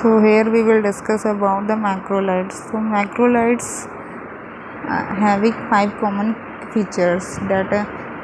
So here we will discuss about the macrolides. So macrolides having five common features. That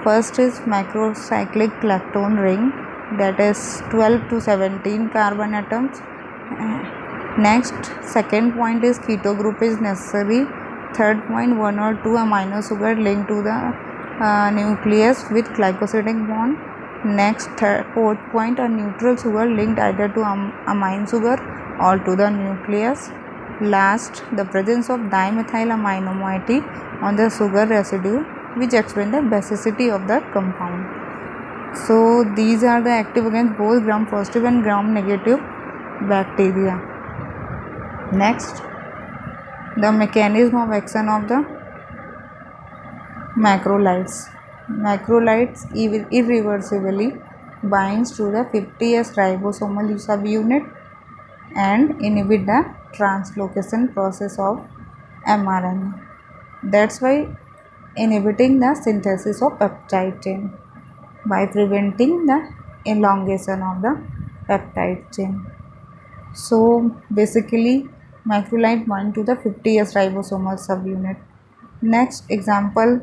first is macrocyclic lactone ring, that is 12 to 17 carbon atoms. Next, second point is keto group is necessary. Third point, one or two amino sugar linked to the nucleus with glycosidic bond. Next, fourth point, a neutral sugar linked either to amine sugar or to the nucleus. Last, the presence of dimethylamino moiety on the sugar residue, which explain the basicity of the compound. So these are the active against both gram positive and gram negative bacteria. Next, the mechanism of action of the macrolides. Macrolides irreversibly binds to the 50S ribosomal subunit and inhibit the translocation process of mRNA. That's why inhibiting the synthesis of peptide chain by preventing the elongation of the peptide chain. So basically macrolide bind to the 50S ribosomal subunit. Next example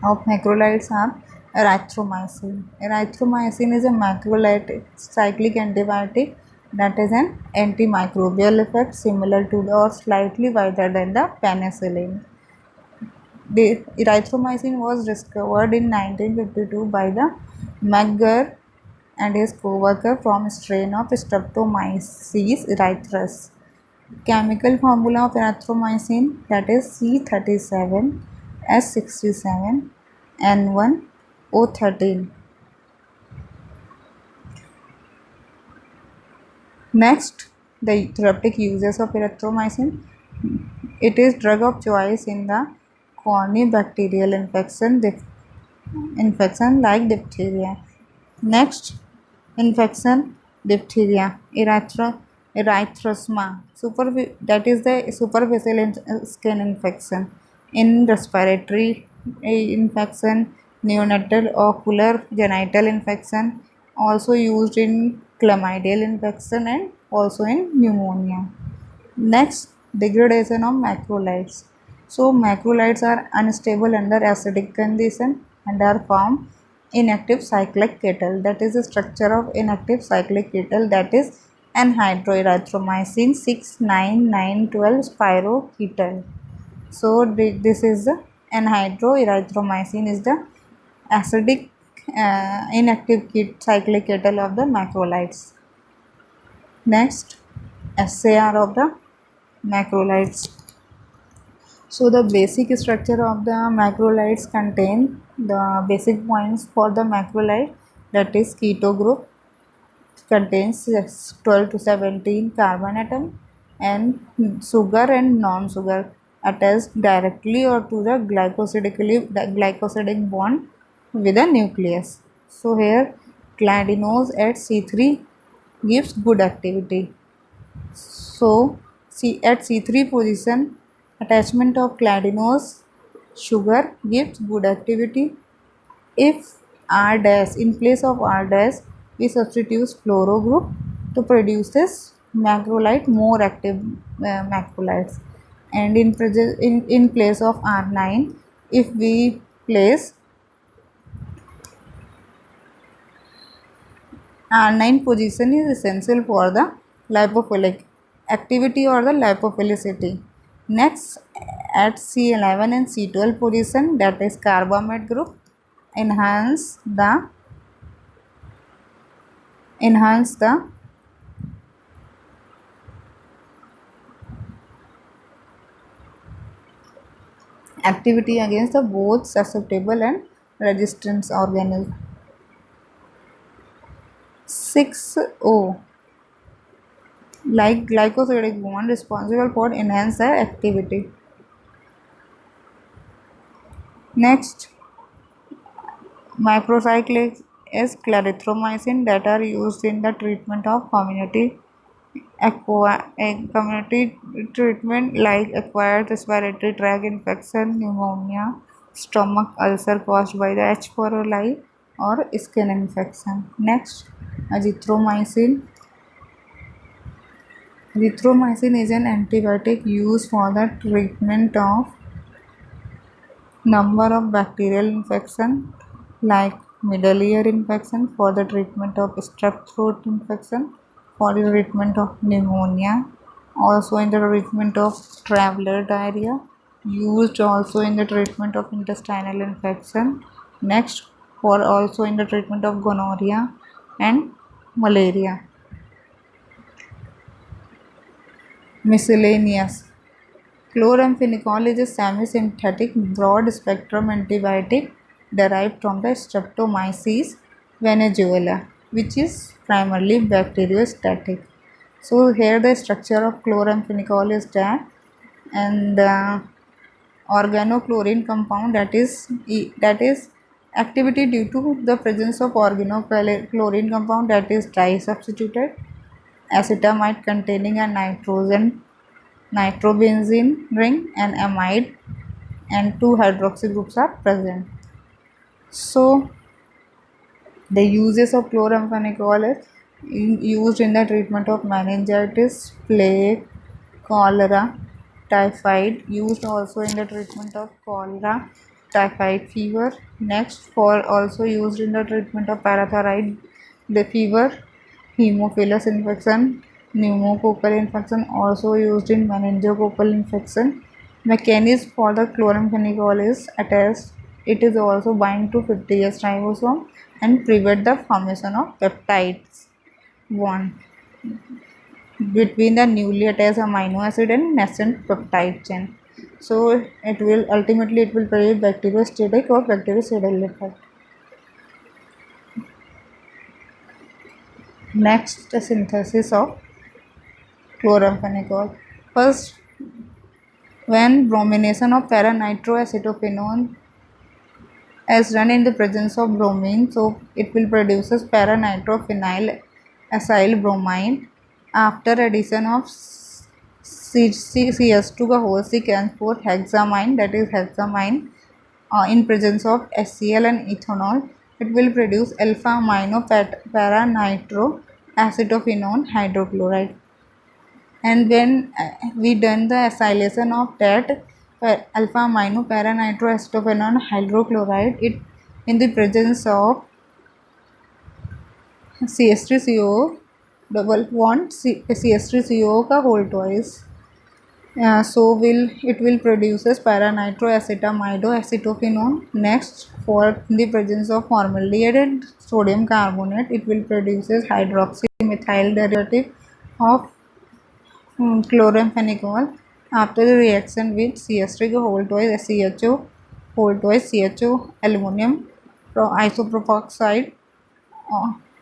of macrolides are erythromycin. Erythromycin is a macrolide cyclic antibiotic that is an antimicrobial effect similar to or slightly wider than the penicillin. The erythromycin was discovered in 1952 by the McGurk and his co-worker from strain of Streptomyces erythraeus. Chemical formula of erythromycin, that is C37H67N1O13. Next, the therapeutic uses of erythromycin. It is drug of choice in the corynebacterial infection like diphtheria. Next, infection diphtheria, erythrosma, that is the superficial skin infection. In respiratory infection, neonatal ocular genital infection, also used in chlamydial infection and also in pneumonia. Next, degradation of macrolides. So macrolides are unstable under acidic condition and are formed inactive cyclic kettle. That is the structure of inactive cyclic kettle, that is anhydroerythromycin 6,9,9,12 spiroketal. So this is the anhydroerythromycin is the acidic inactive cyclic kettle of the macrolides. Next, SAR of the macrolides. So the basic structure of the macrolides contain the basic points for the macrolide, that is keto group contains 12 to 17 carbon atom and sugar and non-sugar attached directly or to the glycosidic bond with the nucleus. So here cladinose at C3 gives good activity. So at C3 position, attachment of cladinose sugar gives good activity. If R dash, in place of R dash, we substitute fluoro group to produce this macrolide, more active macrolides. And in place of R9, if we place R9 position is essential for the lipophilic activity or the lipophilicity. Next, at C11 and C12 position, that is carbamate group, enhance the activity against the both susceptible and resistance organism. 6O, like glycosidic bond responsible for enhance the activity. Next, macrocyclics is clarithromycin that are used in the treatment of community treatment like acquired respiratory tract infection, pneumonia, stomach ulcer caused by the H. pylori or skin infection. Next, azithromycin Erythromycin is an antibiotic used for the treatment of number of bacterial infection like middle ear infection, for the treatment of strep throat infection, for the treatment of pneumonia, also in the treatment of traveler diarrhea, used also in the treatment of intestinal infection, next for also in the treatment of gonorrhea and malaria. Miscellaneous. Chloramphenicol is a semi-synthetic broad-spectrum antibiotic derived from the Streptomyces venezuela, which is primarily bacteriostatic. So here the structure of chloramphenicol is that, and the organochlorine compound, that is activity due to the presence of organochlorine compound, that is disubstituted acetamide containing a nitrobenzene ring and amide, and two hydroxy groups are present. So the uses of chloramphenicol is used in the treatment of meningitis, plague, cholera, typhoid, used also in the treatment of cholera, typhoid fever. Next, for also used in the treatment of parathyroid the fever, hemophilus infection, pneumococcal infection, also used in meningococcal infection. Mechanism for the chloramphenicol is attached. It is also bind to 50S ribosome and prevent the formation of peptides bond between the newly attached amino acid and nascent peptide chain. So it will ultimately it will produce bacteriostatic or bactericidal effect. Next, the synthesis of chloramphenicol. First, when bromination of para-nitroacetophenone is done in the presence of bromine, so it will produces para-nitrophenyl acyl bromide. After addition of CS2 का whole sequence for hexamine, that is hexamine, in presence of HCl and ethanol, it will produce alpha amino para nitro acetophenone hydrochloride. And when we done the acylation of that alpha amino para nitro acetophenone hydrochloride, it in the presence of CH3CO double bond CH3CO का whole twice. So it will produces para nitroacetamide acetophenone. Next, for the presence of formaldehyde and sodium carbonate, it will produces hydroxymethyl derivative of chloramphenicol. After the reaction with CH3 whole twice CHO whole twice CHO aluminum isopropoxide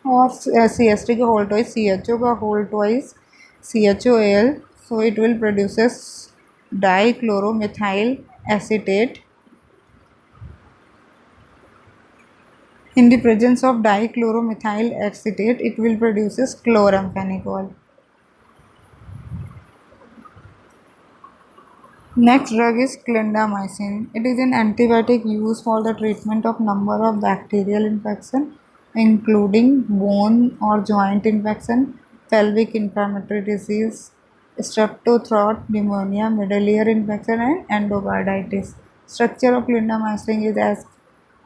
or CH3 का whole twice CHO का whole twice CHOAl, so it will produces dichloromethyl acetate. In the presence of dichloromethyl acetate, it will produces chloramphenicol. Next drug is clindamycin. It is an antibiotic used for the treatment of number of bacterial infection, including bone or joint infection, pelvic inflammatory disease, streptothroat pneumonia, middle ear infection, and endocarditis. Structure of clindamycin is as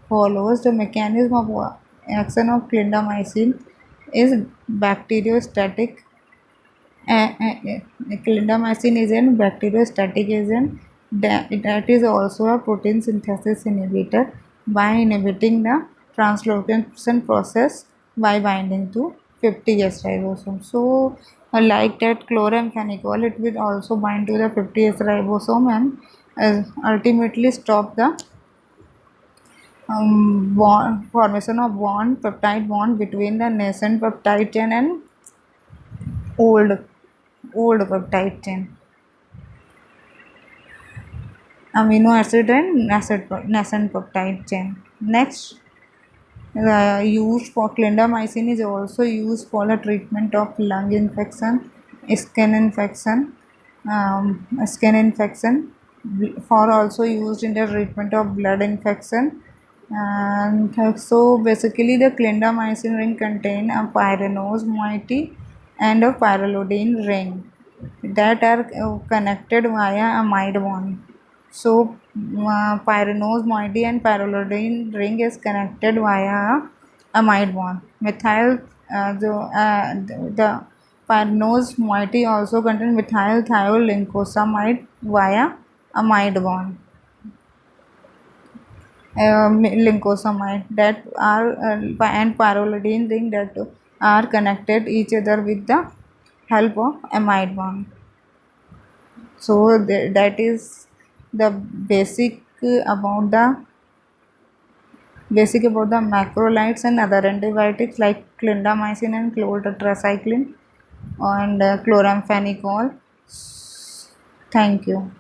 follows. The mechanism of action of clindamycin is bacteriostatic. Clindamycin is a bacteriostatic agent that is also a protein synthesis inhibitor by inhibiting the translocation process by binding to 50S ribosome. So, like that chloramphenicol, it will also bind to the 50S ribosome and ultimately stop the formation of peptide bond between the nascent peptide chain and old old peptide chain, amino acid and nascent peptide chain. Next, use for clindamycin is also used for the treatment of lung infection, skin infection, skin infection, for also used in the treatment of blood infection. And so basically the clindamycin ring contain a pyranose moiety and a pyrrolidine ring. that are connected via amide bond. So, pyranose moiety and pyrrolidine ring is connected via amide bond. Methyl, the pyranose moiety also contain methyl thioligosamide via amide bond. Lincosamide that are and pyrrolidine ring that are connected each other with the help of amide bond. So that is the basic about the macrolides and other antibiotics like clindamycin and chlortetracycline and chloramphenicol. Thank you.